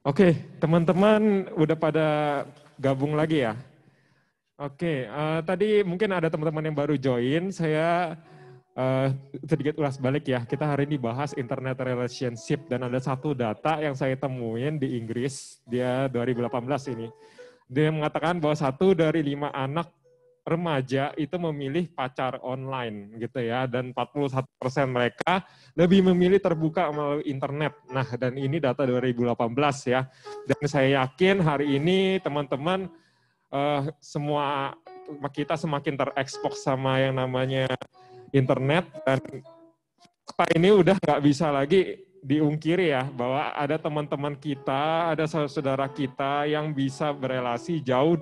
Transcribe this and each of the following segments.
Oke, teman-teman udah pada gabung lagi ya? Oke, tadi mungkin ada teman-teman yang baru join, saya sedikit ulas balik ya. Kita hari ini bahas internet relationship dan ada satu data yang saya temuin di Inggris, dia 2018 ini. Dia mengatakan bahwa 1 dari 5 anak remaja itu memilih pacar online gitu ya, dan 41% mereka lebih memilih terbuka melalui internet. Nah, dan ini data 2018 ya. Dan saya yakin hari ini teman-teman semua kita semakin terekspos sama yang namanya internet, dan ini udah nggak bisa lagi diungkiri ya, bahwa ada teman-teman kita, ada saudara kita yang bisa berelasi jauh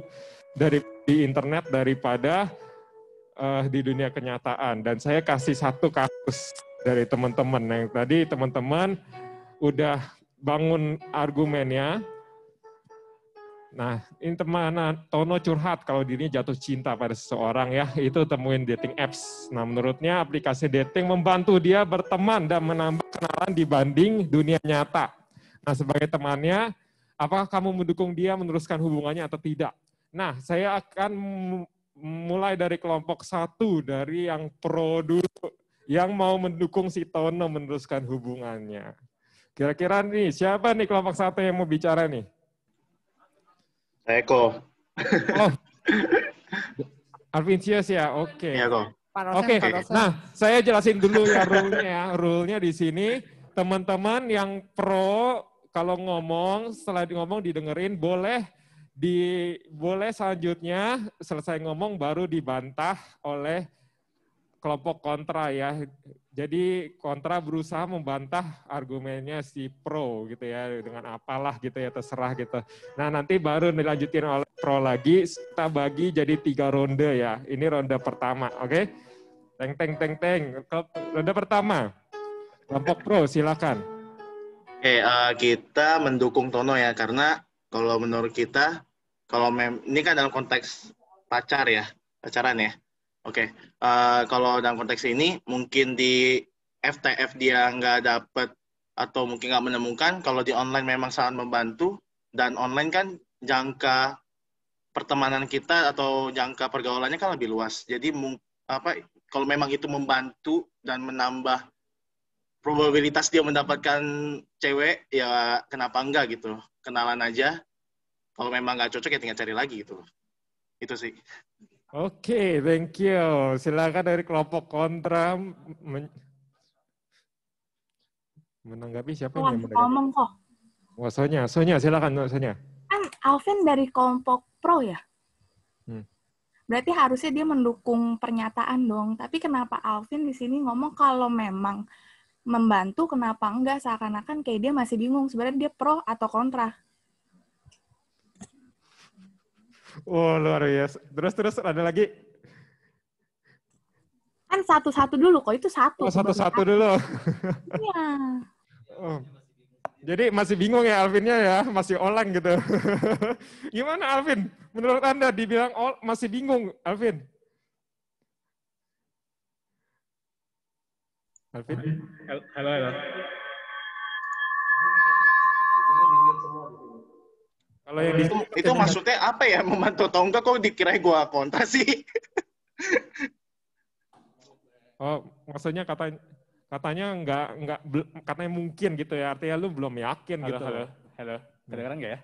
dari di internet daripada di dunia kenyataan. Dan saya kasih satu kasus dari teman-teman yang tadi teman-teman udah bangun argumennya. Nah, ini teman Tono curhat kalau dirinya jatuh cinta pada seseorang ya, itu temuin dating apps. Nah, menurutnya aplikasi dating membantu dia berteman dan menambah kenalan dibanding dunia nyata. Nah, sebagai temannya, apakah kamu mendukung dia meneruskan hubungannya atau tidak? Nah, saya akan mulai dari kelompok 1, dari yang pro dulu, yang mau mendukung si Tono meneruskan hubungannya. Kira-kira nih, siapa nih kelompok 1 yang mau bicara nih? Saya kok. Oh, Alvincius ya, oke. Iya kok. Oke, nah saya jelasin dulu ya rule-nya ya. Rule-nya di sini, teman-teman yang pro kalau ngomong, setelah ngomong didengerin, boleh selanjutnya selesai ngomong baru dibantah oleh kelompok kontra ya. Jadi kontra berusaha membantah argumennya si pro gitu ya, dengan apalah gitu ya, terserah gitu. Nah, nanti baru dilanjutin oleh pro lagi, kita bagi jadi 3 ronde ya. Ini ronde pertama, oke? Teng. Ronde pertama, kelompok pro silakan. Oke, kita mendukung Tono ya, karena kalau menurut kita, ini kan dalam konteks pacaran ya. Oke, kalau dalam konteks ini mungkin di FTF dia nggak dapet atau mungkin nggak menemukan. Kalau di online memang sangat membantu, dan online kan jangka pertemanan kita atau jangka pergaulannya kan lebih luas. Jadi kalau memang itu membantu dan menambah probabilitas dia mendapatkan cewek, ya kenapa enggak gitu. Kenalan aja. Kalau memang nggak cocok ya tinggal cari lagi gitu. Itu sih. Oke, thank you. Silakan dari kelompok kontra menanggapi, siapa yang menanggapi? Ngomong kok. Oh, Sonya silakan Sonya. Kan Alvin dari kelompok pro ya? Berarti harusnya dia mendukung pernyataan dong. Tapi kenapa Alvin di sini ngomong kalau memang membantu, kenapa enggak? Seakan-akan kayak dia masih bingung sebenarnya dia pro atau kontra. Oh, luar biasa. Terus ada lagi? Kan satu-satu dulu kok, itu satu. Oh, satu-satu dulu. Iya. Oh. Jadi masih bingung ya Alvinnya ya, masih oleng gitu. Gimana Alvin? Menurut Anda dibilang masih bingung, Alvin? Alvin? Halo. Kalau yang itu maksudnya apa ya, membantu atau enggak, kok dikira gua kontra sih? Oh, maksudnya katanya enggak katanya mungkin gitu ya, artinya lu belum yakin gitu. Halo. Kedengeran nggak ya?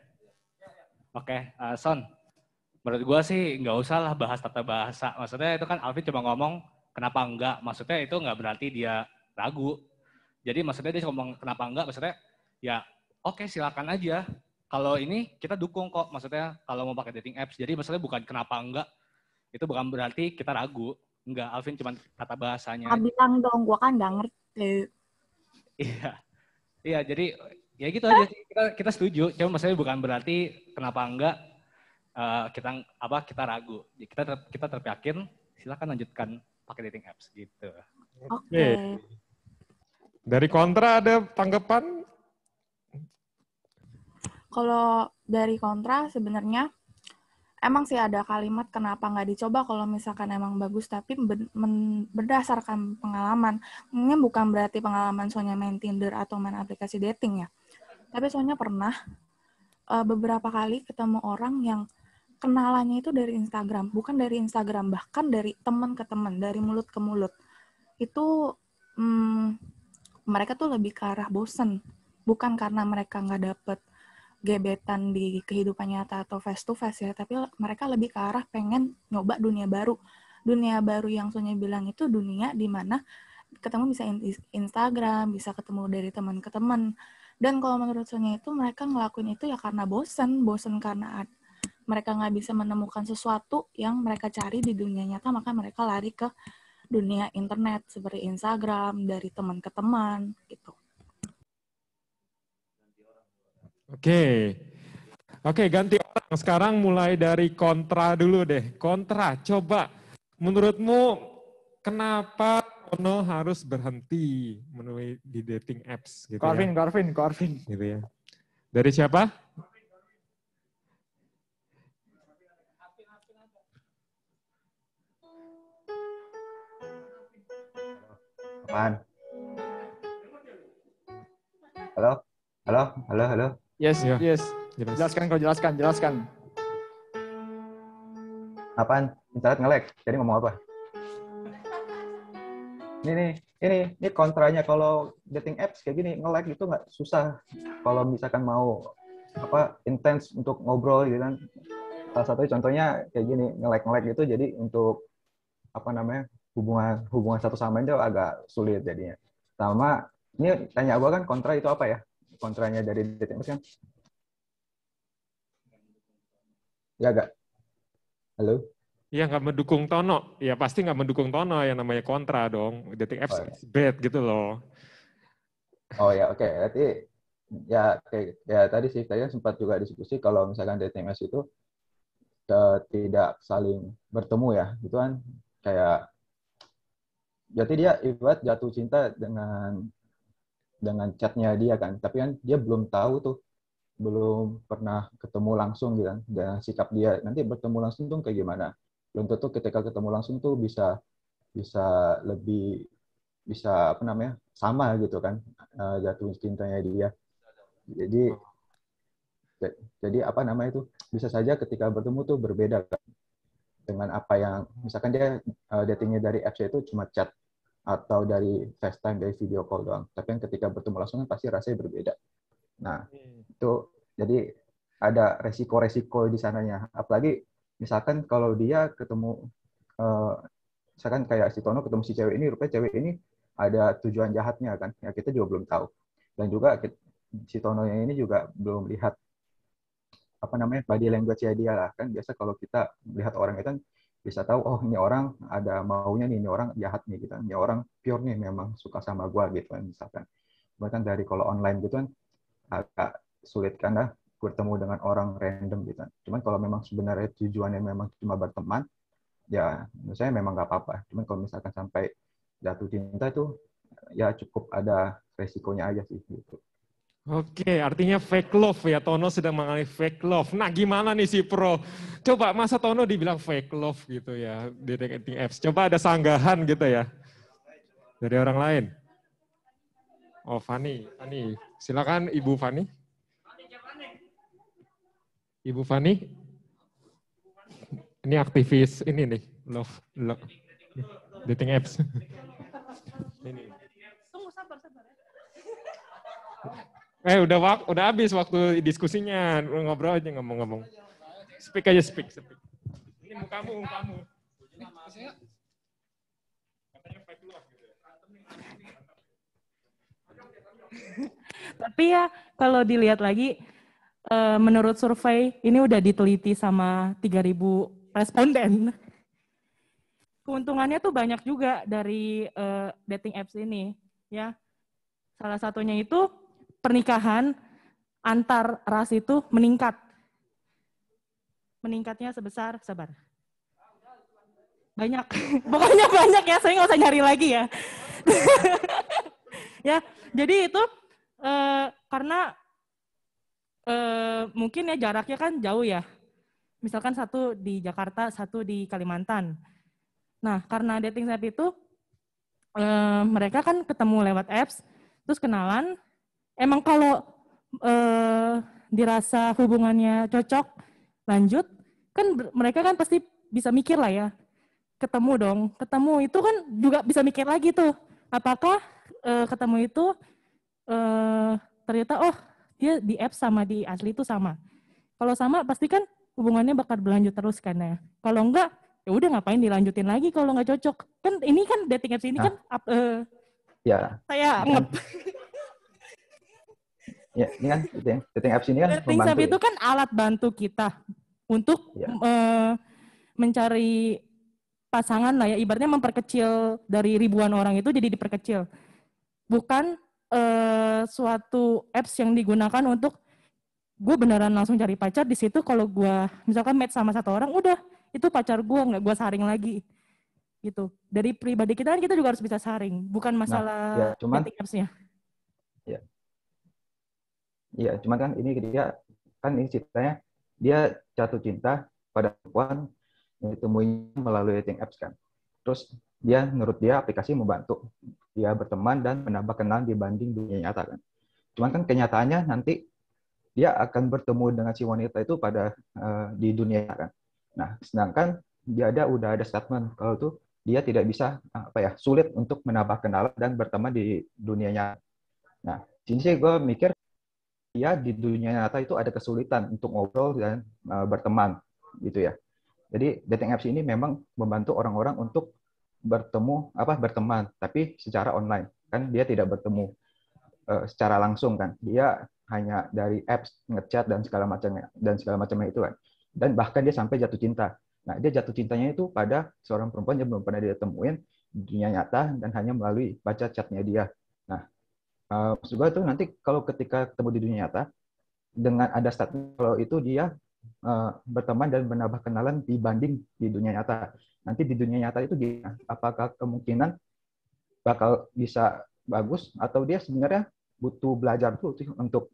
Oke, Son. Menurut gua sih nggak usah lah bahas tata bahasa. Maksudnya itu kan Alvin cuma ngomong kenapa enggak. Maksudnya itu nggak berarti dia ragu. Jadi maksudnya dia ngomong kenapa enggak, maksudnya ya oke, silakan aja. Kalau ini kita dukung kok, maksudnya kalau mau pakai dating apps. Jadi maksudnya bukan kenapa enggak, itu bukan berarti kita ragu. Enggak, Alvin cuma tata bahasanya. Bilang dong, gue kan nggak ngerti. Iya, jadi ya gitu aja sih. Kita setuju. Cuma maksudnya bukan berarti kenapa enggak kita ragu. Kita tetap yakin. Silakan lanjutkan pakai dating apps gitu. Oke. Dari kontra ada tanggapan? Kalau dari kontra sebenarnya emang sih ada kalimat kenapa nggak dicoba kalau misalkan emang bagus, tapi berdasarkan pengalaman. Ini bukan berarti pengalaman Sonya main Tinder atau main aplikasi dating ya. Tapi Sonya pernah beberapa kali ketemu orang yang kenalannya itu dari Instagram, bukan dari Instagram, bahkan dari teman ke teman, dari mulut ke mulut. Itu mereka tuh lebih ke arah bosen, bukan karena mereka nggak dapet gebetan di kehidupan nyata atau face to face ya, tapi mereka lebih ke arah pengen nyoba dunia baru. Dunia baru yang Sonya bilang itu dunia di mana ketemu bisa Instagram, bisa ketemu dari teman ke teman. Dan kalau menurut Sonya itu mereka ngelakuin itu ya karena bosen karena mereka nggak bisa menemukan sesuatu yang mereka cari di dunia nyata, maka mereka lari ke dunia internet seperti Instagram, dari teman ke teman gitu. Oke, ganti orang. Sekarang mulai dari kontra dulu deh. Kontra, coba menurutmu kenapa Tono harus berhenti menemui di dating apps gitu Corvin. Gitu ya. Dari siapa? Apaan? Halo. Yes. Jelaskan. Apaan? Internet nge-lag. Jadi ngomong apa? Ini kontranya kalau dating apps kayak gini nge-lag itu nggak susah. Kalau misalkan mau intens untuk ngobrol gitu kan. Salah satu contohnya kayak gini, nge-lag gitu, jadi untuk hubungan satu sama lain itu agak sulit jadinya. Sama ini tanya gua kan kontra itu apa ya? Kontranya dari dating apps kan? Ya gak? Halo? Ya nggak mendukung Tono, ya pasti nggak mendukung Tono, yang namanya kontra dong. Dating apps bad gitu loh. Oh ya, oke. Berarti ya tadi sempat juga diskusi kalau misalkan dating apps itu tidak saling bertemu ya, gitu kan kayak berarti dia ibarat jatuh cinta dengan chatnya dia kan, tapi kan dia belum pernah ketemu langsung gitu kan, dan sikap dia nanti bertemu langsung tuh kayak gimana, belum tentu ketika ketemu langsung tuh bisa lebih sama gitu kan, jatuh cintanya dia. Jadi bisa saja ketika bertemu tuh berbeda kan, dengan apa yang misalkan dia datingnya dari apps itu cuma chat atau dari FaceTime, dari video call doang, tapi yang ketika bertemu langsung kan pasti rasanya berbeda. Nah itu jadi ada resiko-resiko di sananya, apalagi misalkan kalau dia ketemu misalkan kayak si Tono ketemu si cewek ini, rupanya cewek ini ada tujuan jahatnya kan, ya kita juga belum tahu. Dan juga si Tono yang ini juga belum lihat body language-nya dia lah kan. Biasa kalau kita melihat orang itu kan bisa tahu, oh ini orang ada maunya nih, ini orang jahat nih gitu, ini orang pure nih memang suka sama gua gitu kan misalkan. Bahkan dari kalau online gitu kan agak sulit karena bertemu dengan orang random gitu. Cuman kalau memang sebenarnya tujuannya memang cuma berteman, ya menurut saya memang nggak apa-apa. Cuman kalau misalkan sampai jatuh cinta itu ya cukup ada resikonya aja sih gitu. Oke, artinya fake love ya. Tono sedang mengalami fake love. Nah, gimana nih si Pro? Coba masa Tono dibilang fake love gitu ya di dating apps. Coba ada sanggahan gitu ya dari orang lain. Oh, Fani. Silakan Ibu Fani. Ibu Fani. Ini aktivis ini nih, love dating apps. Ini. Tunggu, sabar. Udah habis waktu diskusinya, ngobrol aja ngomong-ngomong. Speak. Ini mukamu. Katanya fake love gitu ya. Tapi ya kalau dilihat lagi, menurut survei ini udah diteliti sama 3.000 responden. Keuntungannya tuh banyak juga dari dating apps ini, ya. Salah satunya itu pernikahan antar ras itu meningkat. Meningkatnya sebesar banyak. Pokoknya banyak ya, saya nggak usah nyari lagi ya. Ya, jadi itu karena mungkin ya jaraknya kan jauh ya. Misalkan satu di Jakarta, satu di Kalimantan. Nah, karena dating app itu mereka kan ketemu lewat apps, terus kenalan. Emang kalau dirasa hubungannya cocok, lanjut, kan mereka kan pasti bisa mikir lah ya. Ketemu dong, ketemu itu kan juga bisa mikir lagi tuh. Apakah ketemu itu ternyata dia di app sama di asli itu sama. Kalau sama pasti kan hubungannya bakal berlanjut terus kan ya. Kalau enggak, ya udah ngapain dilanjutin lagi kalau nggak cocok. Kan ini kan dating apps ini kan ya. Saya ngep. Ya, ini kan dating apps ini kan Dating apps itu kan alat bantu kita untuk mencari pasangan lah ya. Ibaratnya memperkecil dari ribuan orang itu jadi diperkecil. Bukan suatu apps yang digunakan untuk gue beneran langsung cari pacar di situ. Kalau gue misalkan match sama satu orang, udah itu pacar gue, nggak gue saring lagi gitu. Dari pribadi kita kan kita juga harus bisa saring, bukan masalah dating apps-nya. Iya, cuman kan ini ceritanya dia jatuh cinta pada perempuan yang ditemuinya melalui dating apps kan. Terus menurut dia aplikasi membantu dia berteman dan menambah kenalan dibanding dunia nyata kan. Cuman kan kenyataannya nanti dia akan bertemu dengan si wanita itu pada di dunia nyata kan. Nah, sedangkan udah ada statement kalau tuh dia tidak bisa sulit untuk menambah kenalan dan berteman di dunia nyata. Nah, sini sih gue mikir dia di dunia nyata itu ada kesulitan untuk ngobrol dan berteman gitu ya. Jadi dating apps ini memang membantu orang-orang untuk berteman tapi secara online kan, dia tidak bertemu secara langsung kan, dia hanya dari apps ngechat dan segala macamnya itu kan, dan bahkan dia sampai jatuh cinta. Nah, dia jatuh cintanya itu pada seorang perempuan yang belum pernah dia temuin di dunia nyata dan hanya melalui baca chatnya dia. Nah, maksud gue itu nanti kalau ketika ketemu di dunia nyata dengan ada statement kalau itu dia berteman dan menambah kenalan dibanding di dunia nyata. Nanti di dunia nyata itu dia apakah kemungkinan bakal bisa bagus atau dia sebenarnya butuh belajar tuh untuk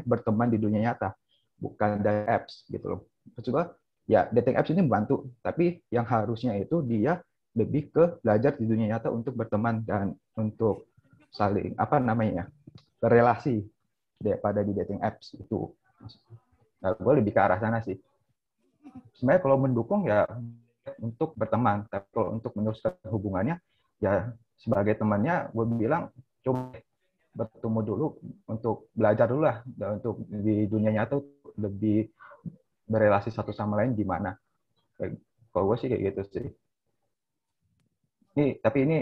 berteman di dunia nyata, bukan dari apps gitu loh. Maksud gue ya dating apps ini membantu, tapi yang harusnya itu dia lebih ke belajar di dunia nyata untuk berteman dan untuk saling berrelasi daripada di dating apps itu. Nah, gue lebih ke arah sana sih. Sebenarnya kalau mendukung ya untuk berteman, tapi kalau untuk meneruskan hubungannya ya sebagai temannya gue bilang coba bertemu dulu untuk belajar dulu lah, dan untuk di dunia nyata lebih berrelasi satu sama lain gimana. Kalau gue sih kayak gitu sih. Tapi ini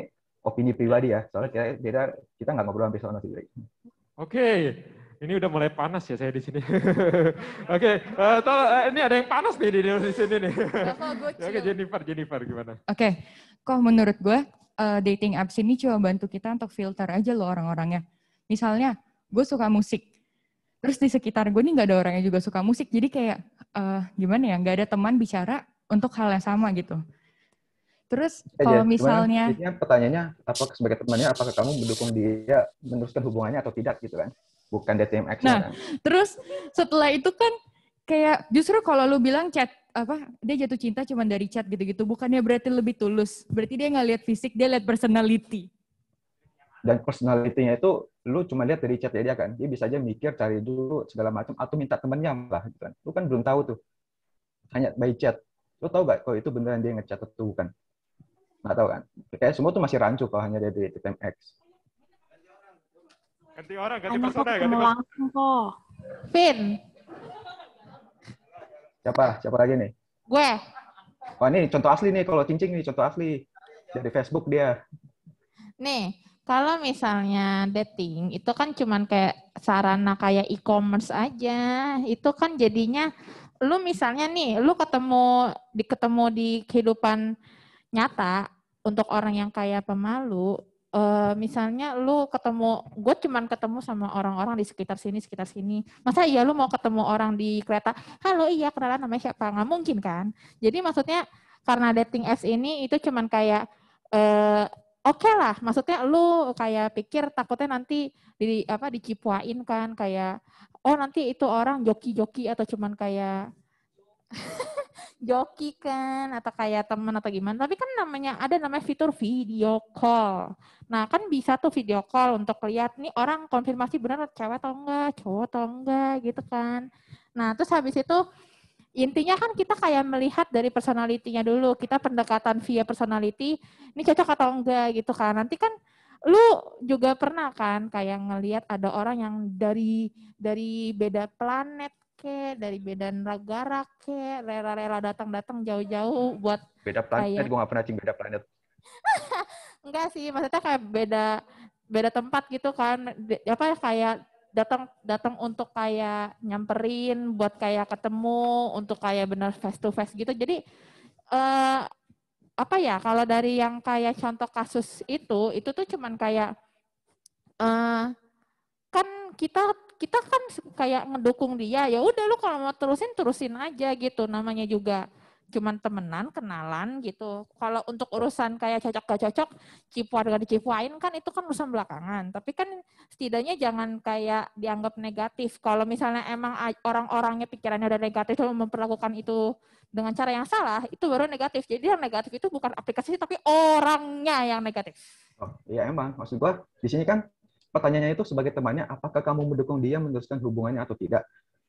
opini pribadi ya, soalnya kita nggak ngobrol sampai sana sih. Oke. Ini udah mulai panas ya saya di sini. Oke, ini ada yang panas nih di sini nih. Oke, Jennifer gimana? Oke, kok menurut gue dating apps ini cuma bantu kita untuk filter aja loh orang-orangnya. Misalnya, gue suka musik, terus di sekitar gue nih nggak ada orang yang juga suka musik, jadi kayak gimana ya, nggak ada teman bicara untuk hal yang sama gitu. Terus kalau misalnya, pertanyaannya apa sebagai temannya, apakah kamu mendukung dia meneruskan hubungannya atau tidak gitu kan? Bukan dating apps. Nah, terus setelah itu kan kayak justru kalau lu bilang chat dia jatuh cinta cuma dari chat gitu-gitu, bukannya berarti lebih tulus. Berarti dia nggak lihat fisik, dia lihat personality. Dan personality-nya itu lu cuma lihat dari chatnya dia kan. Dia bisa aja mikir, cari dulu segala macam atau minta temennya lah gitu kan. Lu kan belum tahu tuh. Hanya by chat. Lu tahu gak kalau itu beneran dia ngechat atau bukan? Nggak tahu kan. Kayak semua tuh masih rancu kalau hanya dari dating apps. Ganti persona, ganti langsung kok. Vin. Siapa lagi nih? Gue. Oh, ini contoh asli nih, kalau Cincing nih contoh asli dari Facebook dia. Nih, kalau misalnya dating itu kan cuman kayak sarana kayak e-commerce aja. Itu kan jadinya lu misalnya nih, lu ketemu di kehidupan nyata untuk orang yang kayak pemalu. Misalnya lu gue cuman ketemu sama orang-orang di sekitar sini. Masa iya lu mau ketemu orang di kereta, halo iya kenalan namanya siapa? Nggak mungkin kan? Jadi maksudnya karena dating apps ini itu cuman kayak oke lah, maksudnya lu kayak pikir takutnya nanti dicipuain kan, kayak oh nanti itu orang joki-joki atau cuman kayak joki kan atau kayak teman atau gimana, tapi kan ada namanya fitur video call. Nah kan bisa tuh video call untuk lihat nih orang konfirmasi benar cewek atau enggak, cowok atau enggak gitu kan. Nah terus habis itu intinya kan kita kayak melihat dari personality-nya dulu, kita pendekatan via personality, ini cocok atau enggak gitu kan. Nanti kan lu juga pernah kan kayak ngelihat ada orang yang dari beda planet ke, dari beda negara ke, rela-rela datang jauh-jauh buat Beda planet, kayak gue gak pernah cing beda planet. enggak sih, maksudnya kayak beda tempat gitu kan. Apa kayak datang untuk kayak nyamperin buat kayak ketemu untuk kayak benar face to face gitu. Jadi apa ya, kalau dari yang kayak contoh kasus itu tuh cuman kayak kan kita kan kayak ngedukung dia, ya udah lu kalau mau terusin aja gitu, namanya juga cuman temenan, kenalan gitu. Kalau untuk urusan kayak cocok gak cocok, cipuan gak dicipuain kan itu kan urusan belakangan. Tapi kan setidaknya jangan kayak dianggap negatif. Kalau misalnya emang orang-orangnya pikirannya udah negatif, memperlakukan itu dengan cara yang salah, itu baru negatif. Jadi yang negatif itu bukan aplikasi, tapi orangnya yang negatif. Oh iya emang, maksud gue di sini kan pertanyaannya itu sebagai temannya, apakah kamu mendukung dia meneruskan hubungannya atau tidak?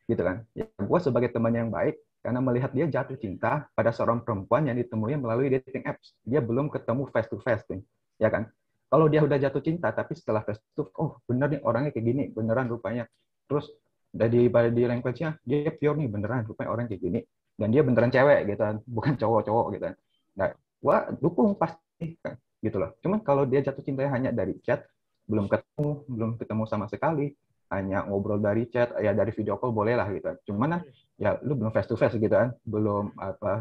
Gitu kan. Ya, gue sebagai temannya yang baik, karena melihat dia jatuh cinta pada seorang perempuan yang ditemui melalui dating apps. Dia belum ketemu face to face, ya kan? Kalau dia udah jatuh cinta, tapi setelah face to face, oh bener nih orangnya kayak gini, beneran rupanya. Terus dari body language-nya, dia pure nih, beneran rupanya orang kayak gini. Dan dia beneran cewek, gitu kan, bukan cowok-cowok, gitu kan. Nah, gue dukung pasti, kan? Gitu loh. Cuman kalau dia jatuh cintanya hanya dari chat, belum ketemu sama sekali, hanya ngobrol dari chat, ya dari video call boleh lah gitu. Cuman ya lu belum face to face gitu kan, belum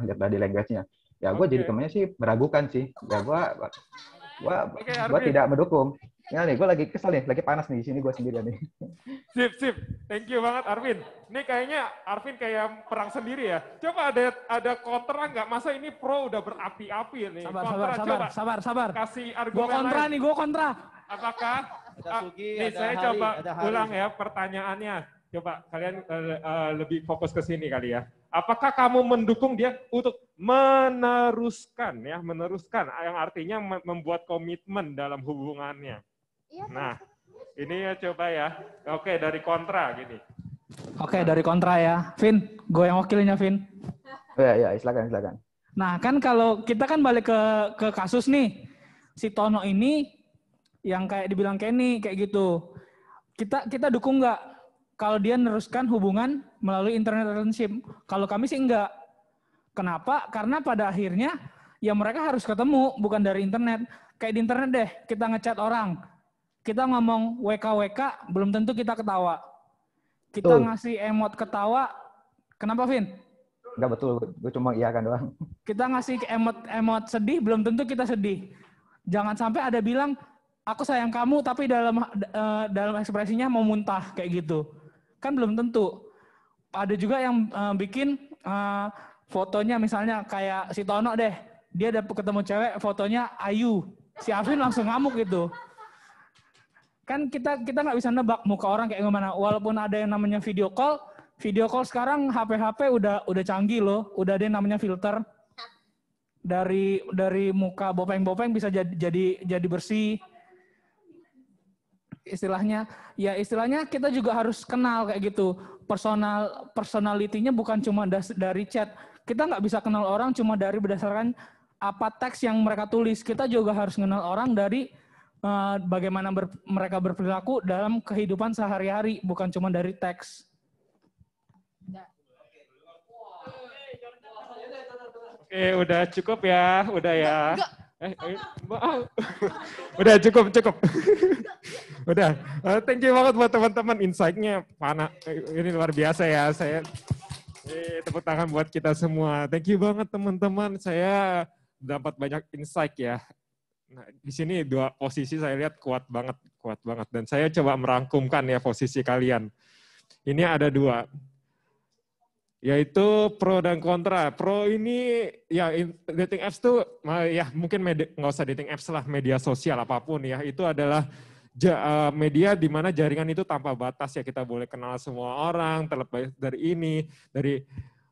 lihat body language-nya. Ya gue jadi temennya sih meragukan sih. Ya gue tidak mendukung. Ya nih, gue lagi kesel nih, lagi panas nih di sini gue sendirian nih. Sip. Thank you banget Arvin. Ini kayaknya Arvin kayak perang sendiri ya. Coba ada kontra nggak? Masa ini pro udah berapi-api nih. Sabar. Kasih argumen. Gue kontra. Apakah? Nih saya coba ulang ya pertanyaannya. Coba kalian lebih fokus ke sini kali ya. Apakah kamu mendukung dia untuk meneruskan yang artinya membuat komitmen dalam hubungannya? Iya, nah, ini ya coba ya. Oke, dari kontra gini. Oke, dari kontra ya. Vin, gue yang wakilnya, Vin. Ya, silakan. Nah, kan kalau kita kan balik ke kasus nih. Si Tono ini yang kayak dibilang Kenny kayak gitu. Kita dukung nggak kalau dia meneruskan hubungan melalui internet relationship? Kalau kami sih enggak. Kenapa? Karena pada akhirnya ya mereka harus ketemu, bukan dari internet. Kayak di internet deh, kita ngechat orang. Kita ngomong WK, belum tentu kita ketawa. Kita ngasih emot ketawa, kenapa Vin? Enggak betul, gue cuma iya kan doang. Kita ngasih emot sedih, belum tentu kita sedih. Jangan sampai ada bilang, aku sayang kamu, tapi dalam ekspresinya mau muntah, kayak gitu. Kan belum tentu. Ada juga yang bikin fotonya misalnya kayak si Tono deh, dia udah ketemu cewek, fotonya Ayu. Si Afin langsung ngamuk gitu. Kan kita nggak bisa nebak muka orang kayak gimana. Walaupun ada yang namanya video call sekarang HP udah canggih loh, udah ada yang namanya filter. Dari muka bopeng-bopeng bisa jadi bersih. Istilahnya kita juga harus kenal kayak gitu. Personality-nya bukan cuma dari chat. Kita nggak bisa kenal orang cuma dari berdasarkan apa teks yang mereka tulis. Kita juga harus kenal orang dari bagaimana mereka berperilaku dalam kehidupan sehari-hari, bukan cuma dari teks. Oke, udah cukup ya, udah ya. Udah cukup. Udah. Thank you banget buat teman-teman, insight-nya panas. Ini luar biasa ya. Saya tepuk tangan buat kita semua. Thank you banget teman-teman. Saya dapat banyak insight ya. Nah, di sini dua posisi saya lihat kuat banget. Dan saya coba merangkumkan ya posisi kalian. Ini ada dua. Yaitu pro dan kontra. Pro ini ya dating apps tuh ya mungkin nggak usah dating apps lah, media sosial apapun ya, itu adalah media di mana jaringan itu tanpa batas ya, kita boleh kenal semua orang terlepas dari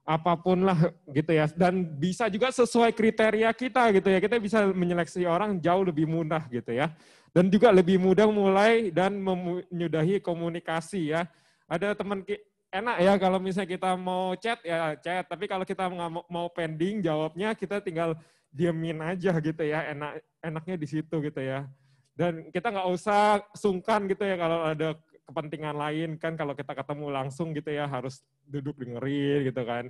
apapun lah gitu ya, dan bisa juga sesuai kriteria kita gitu ya, kita bisa menyeleksi orang jauh lebih mudah gitu ya, dan juga lebih mudah mulai dan menyudahi komunikasi ya. Ada teman enak ya kalau misalnya kita mau chat ya chat, tapi kalau kita mau pending jawabnya kita tinggal diemin aja gitu ya, enaknya di situ gitu ya. Dan kita nggak usah sungkan gitu ya kalau ada kepentingan lain kan, kalau kita ketemu langsung gitu ya harus duduk dengerin gitu kan.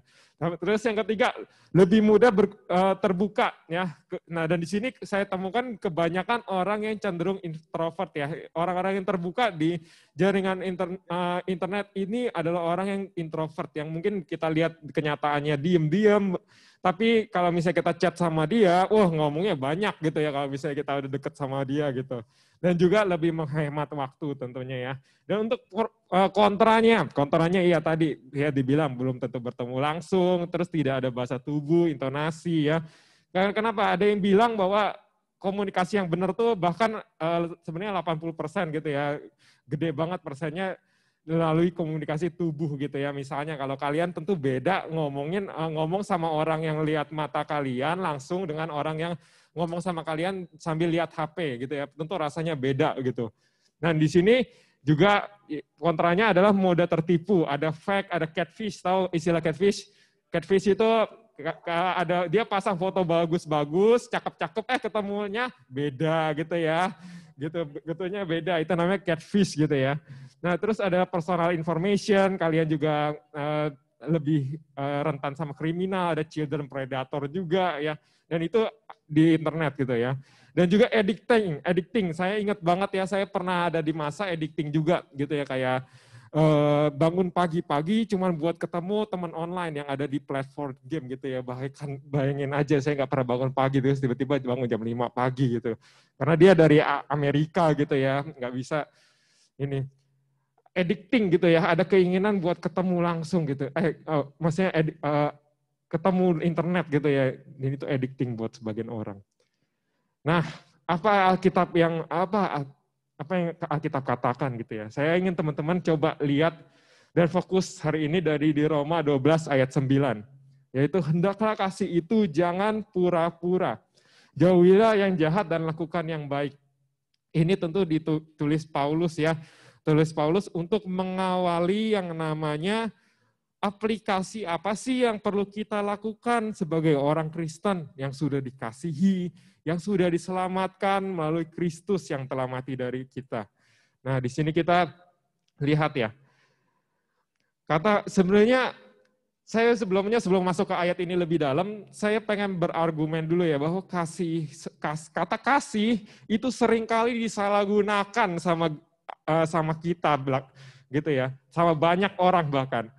Terus yang ketiga, lebih mudah terbuka ya. Nah, dan di sini saya temukan kebanyakan orang yang cenderung introvert ya. Orang-orang yang terbuka di jaringan internet ini adalah orang yang introvert, yang mungkin kita lihat kenyataannya diem-diem, tapi kalau misalnya kita chat sama dia, wah ngomongnya banyak gitu ya kalau misalnya kita udah deket sama dia gitu. Dan juga lebih menghemat waktu tentunya ya. Dan untuk kontranya iya tadi ya dibilang belum tentu bertemu langsung, terus tidak ada bahasa tubuh, intonasi ya. Kenapa? Ada yang bilang bahwa komunikasi yang benar tuh bahkan sebenarnya 80% gitu ya. Gede banget persennya melalui komunikasi tubuh gitu ya. Misalnya kalau kalian tentu beda ngomong sama orang yang lihat mata kalian langsung dengan orang yang ngomong sama kalian sambil lihat HP gitu ya. Tentu rasanya beda gitu. Nah, di sini juga kontranya adalah mode tertipu, ada fake, ada catfish. Tahu istilah catfish? Catfish itu ada dia pasang foto bagus-bagus, cakep-cakep, ketemunya beda gitu ya. Gitunya beda, itu namanya catfish gitu ya. Nah, terus ada personal information, kalian juga lebih rentan sama kriminal, ada children predator juga ya. Dan itu di internet gitu ya. Dan juga addicting. Saya ingat banget ya, saya pernah ada di masa addicting juga gitu ya, kayak bangun pagi-pagi cuman buat ketemu teman online yang ada di platform game gitu ya. Bayangin aja, saya nggak pernah bangun pagi terus tiba-tiba bangun jam 5 pagi gitu. Karena dia dari Amerika gitu ya, nggak bisa ini. Addicting gitu ya, ada keinginan buat ketemu langsung gitu. Maksudnya ketemu internet gitu ya. Ini tuh addicting buat sebagian orang. Nah, apa Alkitab yang Alkitab katakan gitu ya. Saya ingin teman-teman coba lihat dan fokus hari ini dari di Roma 12 ayat 9. Yaitu hendaklah kasih itu jangan pura-pura. Jauhilah yang jahat dan lakukan yang baik. Ini tentu ditulis Paulus ya. Tulis Paulus untuk mengawali yang namanya aplikasi apa sih yang perlu kita lakukan sebagai orang Kristen yang sudah dikasihi, yang sudah diselamatkan melalui Kristus yang telah mati dari kita. Nah, di sini kita lihat ya. Kata sebenarnya saya sebelum masuk ke ayat ini lebih dalam, saya pengen berargumen dulu ya bahwa kata kasih itu seringkali disalahgunakan sama kita gitu ya, sama banyak orang bahkan.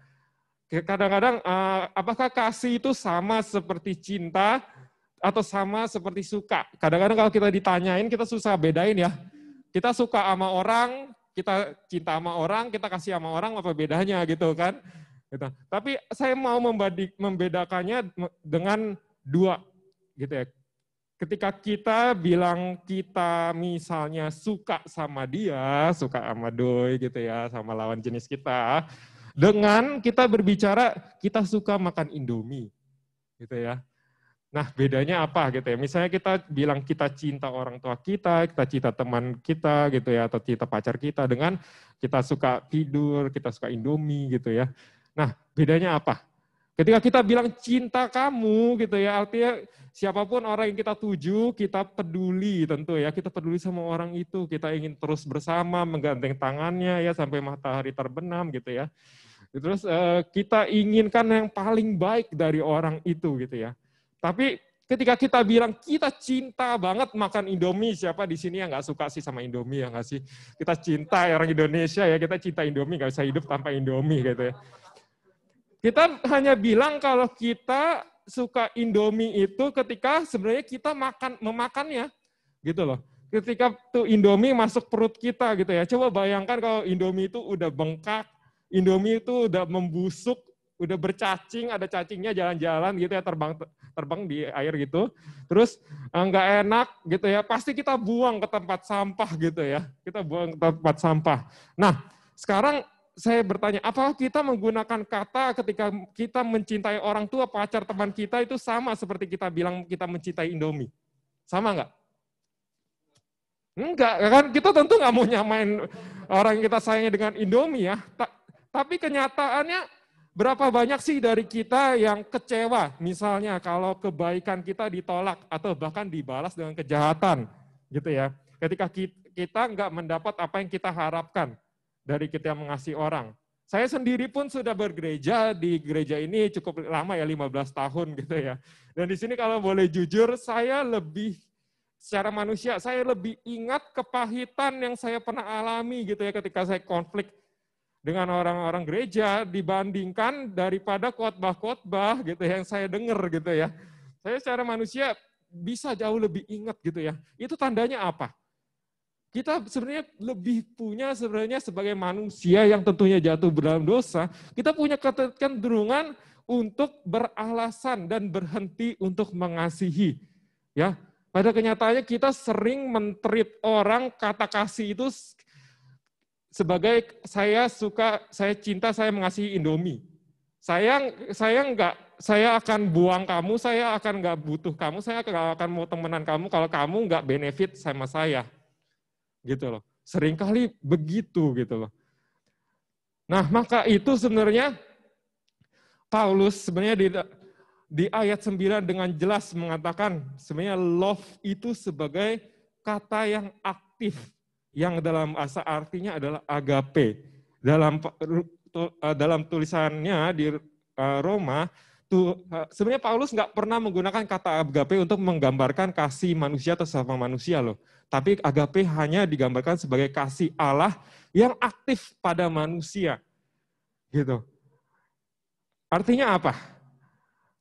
Kadang-kadang apakah kasih itu sama seperti cinta atau sama seperti suka? Kadang-kadang kalau kita ditanyain kita susah bedain ya. Kita suka sama orang, kita cinta sama orang, kita kasih sama orang, apa bedanya gitu kan? Gitu. Tapi saya mau membedakannya dengan dua gitu ya. Ketika kita bilang kita misalnya suka sama dia, suka sama doi gitu ya, sama lawan jenis kita, dengan kita berbicara kita suka makan Indomie gitu ya. Nah, bedanya apa gitu ya? Misalnya kita bilang kita cinta orang tua kita cinta teman kita gitu ya, atau cinta pacar kita, dengan kita suka tidur, kita suka Indomie gitu ya. Nah, bedanya apa? Ketika kita bilang cinta kamu gitu ya, artinya siapapun orang yang kita tuju, kita peduli tentu ya, kita peduli sama orang itu, kita ingin terus bersama, menggandeng tangannya ya sampai matahari terbenam gitu ya. Terus kita inginkan yang paling baik dari orang itu gitu ya. Tapi ketika kita bilang kita cinta banget makan Indomie, siapa di sini yang nggak suka sih sama Indomie ya nggak sih? Kita cinta orang Indonesia ya, kita cinta Indomie, nggak bisa hidup tanpa Indomie gitu ya. Kita hanya bilang kalau kita suka Indomie itu ketika sebenarnya kita memakannya, gitu loh. Ketika tuh Indomie masuk perut kita gitu ya. Coba bayangkan kalau Indomie itu udah bengkak, Indomie itu udah membusuk, udah bercacing, ada cacingnya jalan-jalan gitu ya, terbang di air gitu. Terus nggak enak gitu ya, pasti kita buang ke tempat sampah gitu ya. Kita buang ke tempat sampah. Nah, sekarang saya bertanya, apakah kita menggunakan kata ketika kita mencintai orang tua, pacar, teman kita itu sama seperti kita bilang kita mencintai Indomie? Sama nggak? Enggak, kan kita tentu nggak mau nyamain orang yang kita sayangi dengan Indomie ya. Tapi kenyataannya berapa banyak sih dari kita yang kecewa, misalnya kalau kebaikan kita ditolak atau bahkan dibalas dengan kejahatan, gitu ya. Ketika kita nggak mendapat apa yang kita harapkan dari kita mengasihi orang. Saya sendiri pun sudah bergereja di gereja ini cukup lama ya, 15 tahun gitu ya. Dan di sini kalau boleh jujur, saya lebih secara manusia, saya lebih ingat kepahitan yang saya pernah alami gitu ya ketika saya konflik dengan orang-orang gereja dibandingkan daripada khotbah-khotbah gitu yang saya dengar gitu ya. Saya secara manusia bisa jauh lebih ingat gitu ya. Itu tandanya apa? Kita sebenarnya lebih punya sebenarnya sebagai manusia yang tentunya jatuh dalam dosa, kita punya kecenderungan untuk beralasan dan berhenti untuk mengasihi. Ya, pada kenyataannya kita sering men-treat orang kata kasih itu sebagai saya suka, saya cinta, saya mengasihi Indomie. Saya akan buang kamu, saya akan nggak butuh kamu, saya akan mau temenan kamu kalau kamu nggak benefit sama saya. Gitu loh. Seringkali begitu gitu loh. Nah, maka itu sebenarnya Paulus sebenarnya di ayat 9 dengan jelas mengatakan sebenarnya love itu sebagai kata yang aktif, yang dalam bahasa artinya adalah agape. Dalam tulisannya di Roma, sebenarnya Paulus nggak pernah menggunakan kata agape untuk menggambarkan kasih manusia atau sesama manusia loh. Tapi agape hanya digambarkan sebagai kasih Allah yang aktif pada manusia. Gitu. Artinya apa?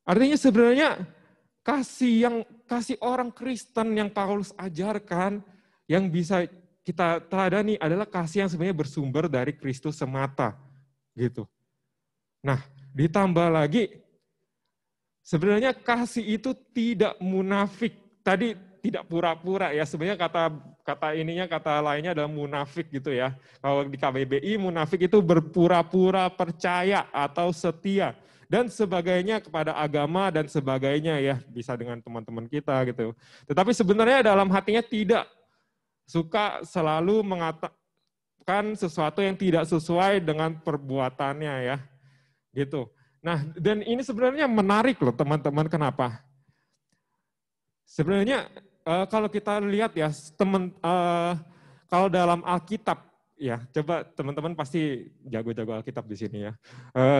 Artinya sebenarnya kasih orang Kristen yang Paulus ajarkan yang bisa kita teladani adalah kasih yang sebenarnya bersumber dari Kristus semata. Gitu. Nah, ditambah lagi sebenarnya kasih itu tidak munafik. Tadi tidak pura-pura ya, sebenarnya kata lainnya adalah munafik gitu ya. Kalau di KBBI munafik itu berpura-pura percaya atau setia dan sebagainya kepada agama dan sebagainya ya, bisa dengan teman-teman kita gitu. Tetapi sebenarnya dalam hatinya tidak suka selalu mengatakan sesuatu yang tidak sesuai dengan perbuatannya ya. Gitu. Nah, dan ini sebenarnya menarik loh teman-teman, kenapa? Sebenarnya kalau kita lihat ya, kalau dalam Alkitab ya, coba teman-teman pasti jago-jago Alkitab di sini ya.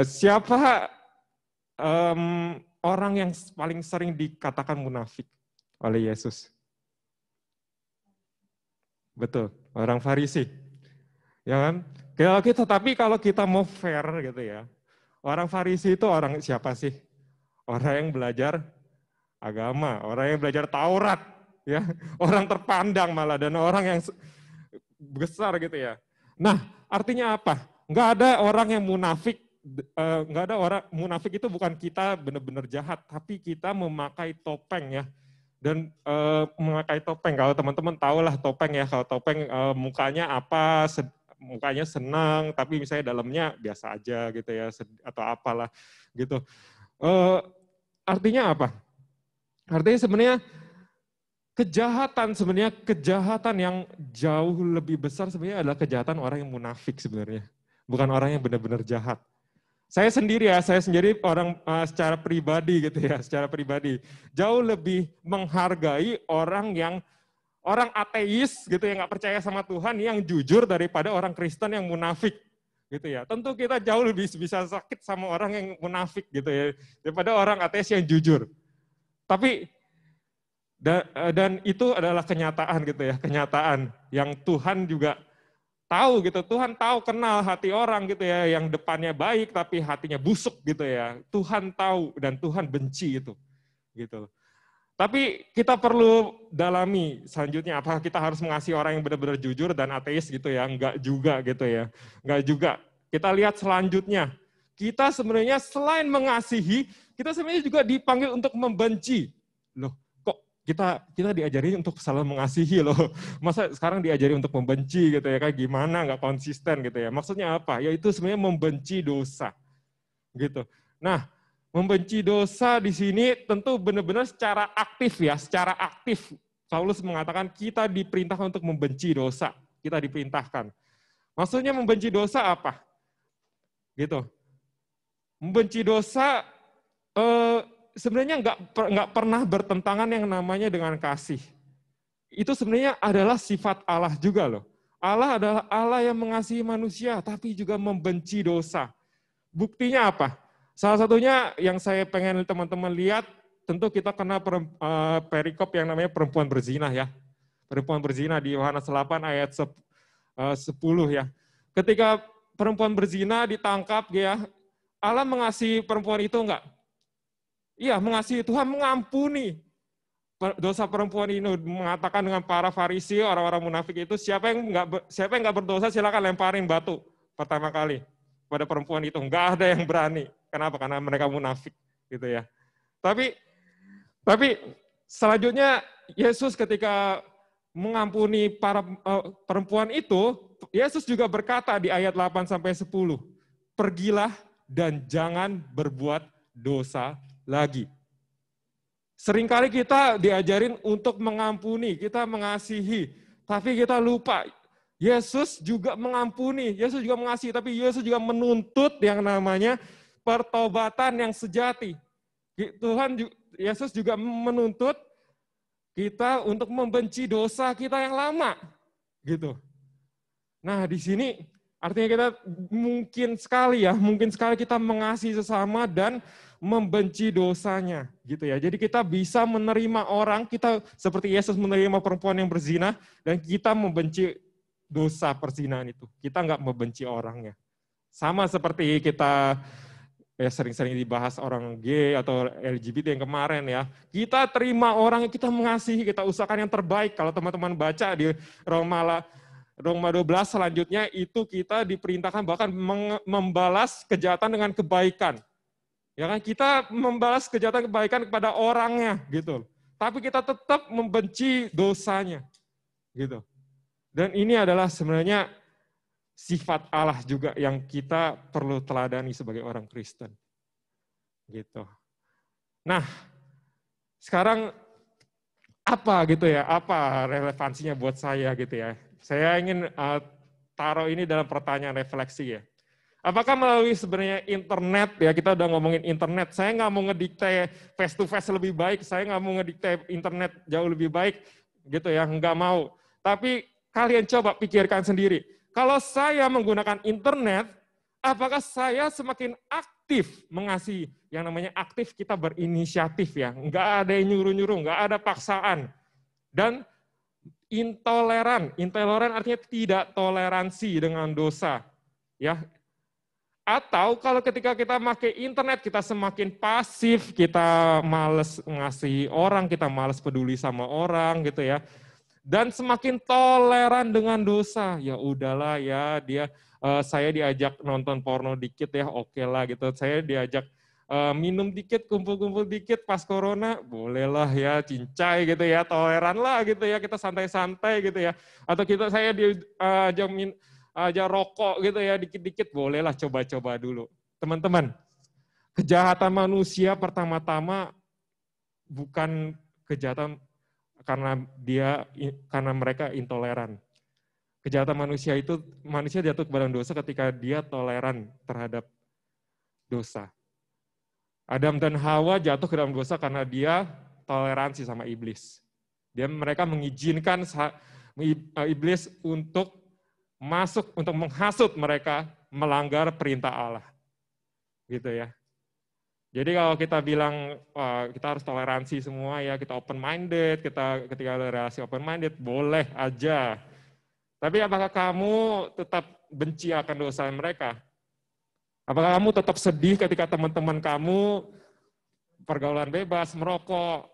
Siapa orang yang paling sering dikatakan munafik oleh Yesus? Betul, orang Farisi. Ya kan? Kalau kita mau fair gitu ya, orang Farisi itu orang siapa sih? Orang yang belajar agama, orang yang belajar Taurat, ya, orang terpandang malah dan orang yang besar gitu ya. Nah, artinya apa? Nggak ada orang yang munafik, nggak ada orang munafik itu bukan kita benar-benar jahat, tapi kita memakai topeng ya. Dan memakai topeng, kalau teman-teman tahu lah topeng ya, kalau topeng mukanya apa, mukanya senang, tapi misalnya dalamnya biasa aja gitu ya, atau apalah gitu. Artinya apa? Artinya sebenarnya kejahatan yang jauh lebih besar sebenarnya adalah kejahatan orang yang munafik sebenarnya, bukan orang yang benar-benar jahat. Saya sendiri orang secara pribadi gitu ya, secara pribadi jauh lebih menghargai orang ateis gitu yang nggak percaya sama Tuhan yang jujur daripada orang Kristen yang munafik gitu ya. Tentu kita jauh lebih bisa sakit sama orang yang munafik gitu ya daripada orang ateis yang jujur. Tapi dan itu adalah kenyataan gitu ya, kenyataan yang Tuhan juga tahu gitu. Tuhan tahu, kenal hati orang gitu ya, yang depannya baik tapi hatinya busuk gitu ya. Tuhan tahu dan Tuhan benci itu gitu. Tapi kita perlu dalami selanjutnya, apakah kita harus mengasihi orang yang benar-benar jujur dan ateis gitu ya? Enggak juga gitu ya. Enggak juga. Kita lihat selanjutnya. Kita sebenarnya selain mengasihi, kita sebenarnya juga dipanggil untuk membenci. Loh, kok Kita diajari untuk saling mengasihi loh. Masa sekarang diajari untuk membenci gitu ya, kayak gimana, nggak konsisten gitu ya. Maksudnya apa? Yaitu sebenarnya membenci dosa. Gitu. Nah, membenci dosa di sini tentu benar-benar secara aktif ya, secara aktif. Paulus mengatakan kita diperintahkan untuk membenci dosa. Kita diperintahkan. Maksudnya membenci dosa apa? Gitu. Membenci dosa sebenarnya nggak pernah bertentangan yang namanya dengan kasih. Itu sebenarnya adalah sifat Allah juga loh. Allah adalah Allah yang mengasihi manusia, tapi juga membenci dosa. Buktinya apa? Salah satunya yang saya pengen teman-teman lihat, tentu kita kena perikop yang namanya perempuan berzina ya. Perempuan berzina di Yohanes 8 ayat 10 ya. Ketika perempuan berzina ditangkap ya, Allah mengasihi perempuan itu enggak? Iya, mengasihi. Tuhan mengampuni dosa perempuan ini. Mengatakan dengan para Farisi, orang-orang munafik itu, siapa yang enggak berdosa silakan lemparin batu pertama kali pada perempuan itu. Enggak ada yang berani. Kenapa? Karena mereka munafik gitu ya. Tapi selanjutnya Yesus ketika mengampuni para perempuan itu, Yesus juga berkata di ayat 8 sampai 10, pergilah dan jangan berbuat dosa lagi. Seringkali kita diajarin untuk mengampuni, kita mengasihi, tapi kita lupa Yesus juga mengampuni, Yesus juga mengasihi, tapi Yesus juga menuntut yang namanya pertobatan yang sejati. Yesus juga menuntut kita untuk membenci dosa kita yang lama, gitu. Nah, di sini artinya kita mungkin sekali kita mengasihi sesama dan membenci dosanya, gitu ya. Jadi kita bisa menerima orang, kita seperti Yesus menerima perempuan yang berzina, dan kita membenci dosa perzinahan itu. Kita nggak membenci orangnya. Sama seperti kita sering-sering dibahas orang gay atau LGBT yang kemarin ya. Kita terima orang, kita mengasihi, kita usahakan yang terbaik. Kalau teman-teman baca di Roma 12 selanjutnya itu kita diperintahkan bahkan membalas kejahatan dengan kebaikan. Ya kan, kita membalas kejahatan kebaikan kepada orangnya gitu. Tapi kita tetap membenci dosanya. Gitu. Dan ini adalah sebenarnya sifat Allah juga yang kita perlu teladani sebagai orang Kristen. Gitu. Nah, sekarang apa gitu ya? Apa relevansinya buat saya gitu ya? Saya ingin taruh ini dalam pertanyaan refleksi ya. Apakah melalui sebenarnya internet ya, kita udah ngomongin internet, saya nggak mau ngedikte face to face lebih baik, saya nggak mau ngedikte internet jauh lebih baik gitu ya, nggak mau. Tapi kalian coba pikirkan sendiri, kalau saya menggunakan internet, apakah saya semakin aktif mengasihi? Yang namanya aktif kita berinisiatif ya, nggak ada yang nyuruh-nyuruh, nggak ada paksaan. Dan intoleran artinya tidak toleransi dengan dosa. Ya. Atau kalau ketika kita pakai internet, kita semakin pasif, kita males ngasihi orang, kita males peduli sama orang gitu ya. Dan semakin toleran dengan dosa, ya udahlah ya, saya diajak nonton porno dikit ya, oke lah gitu. Saya diajak minum dikit, kumpul-kumpul dikit pas corona, bolehlah ya, cincai gitu ya, toleran lah gitu ya, kita santai-santai gitu ya. Atau saya diajak aja rokok gitu ya, dikit-dikit bolehlah coba-coba dulu. Teman-teman, kejahatan manusia pertama-tama bukan kejahatan karena mereka intoleran. Kejahatan manusia itu, manusia jatuh kepada dosa ketika dia toleran terhadap dosa. Adam dan Hawa jatuh ke dalam dosa karena dia toleransi sama iblis. Mereka mengizinkan iblis untuk masuk, untuk menghasut mereka melanggar perintah Allah. Gitu ya. Jadi kalau kita bilang kita harus toleransi semua ya, kita open minded, ketika ada relasi open minded boleh aja. Tapi apakah kamu tetap benci akan dosa mereka? Apakah kamu tetap sedih ketika teman-teman kamu pergaulan bebas, merokok,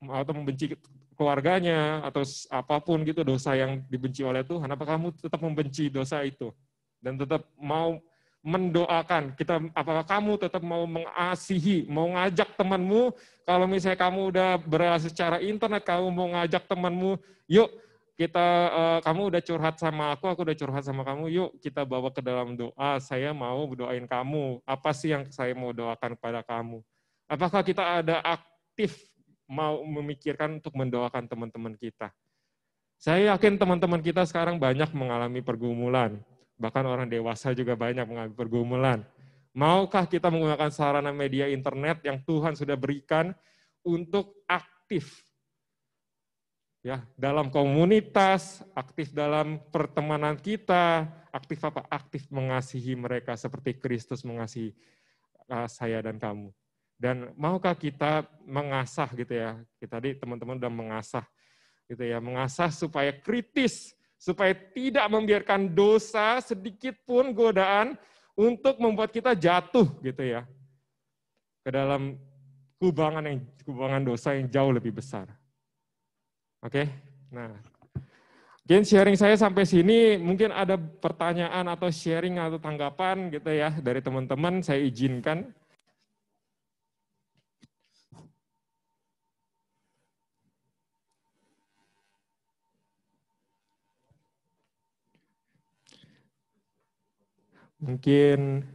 atau membenci keluarganya, atau apapun gitu dosa yang dibenci oleh Tuhan? Apakah kamu tetap membenci dosa itu? Dan tetap mau mendoakan. Apakah kamu tetap mau mengasihi, mau ngajak temanmu, kalau misalnya kamu udah berrelasi secara internet, kamu mau ngajak temanmu, yuk kamu udah curhat sama aku udah curhat sama kamu, yuk kita bawa ke dalam doa, saya mau doain kamu, apa sih yang saya mau doakan pada kamu. Apakah kita ada aktif mau memikirkan untuk mendoakan teman-teman kita. Saya yakin teman-teman kita sekarang banyak mengalami pergumulan. Bahkan orang dewasa juga banyak mengalami pergumulan. Maukah kita menggunakan sarana media internet yang Tuhan sudah berikan untuk aktif ya dalam komunitas, aktif dalam pertemanan kita, aktif apa? Aktif mengasihi mereka seperti Kristus mengasihi saya dan kamu. Dan maukah kita mengasah gitu ya? Tadi teman-teman udah mengasah gitu ya, mengasah supaya kritis, supaya tidak membiarkan dosa sedikit pun godaan untuk membuat kita jatuh gitu ya ke dalam kubangan dosa yang jauh lebih besar. Oke, nah mungkin sharing saya sampai sini, mungkin ada pertanyaan atau sharing atau tanggapan gitu ya dari teman-teman, saya izinkan. Mungkin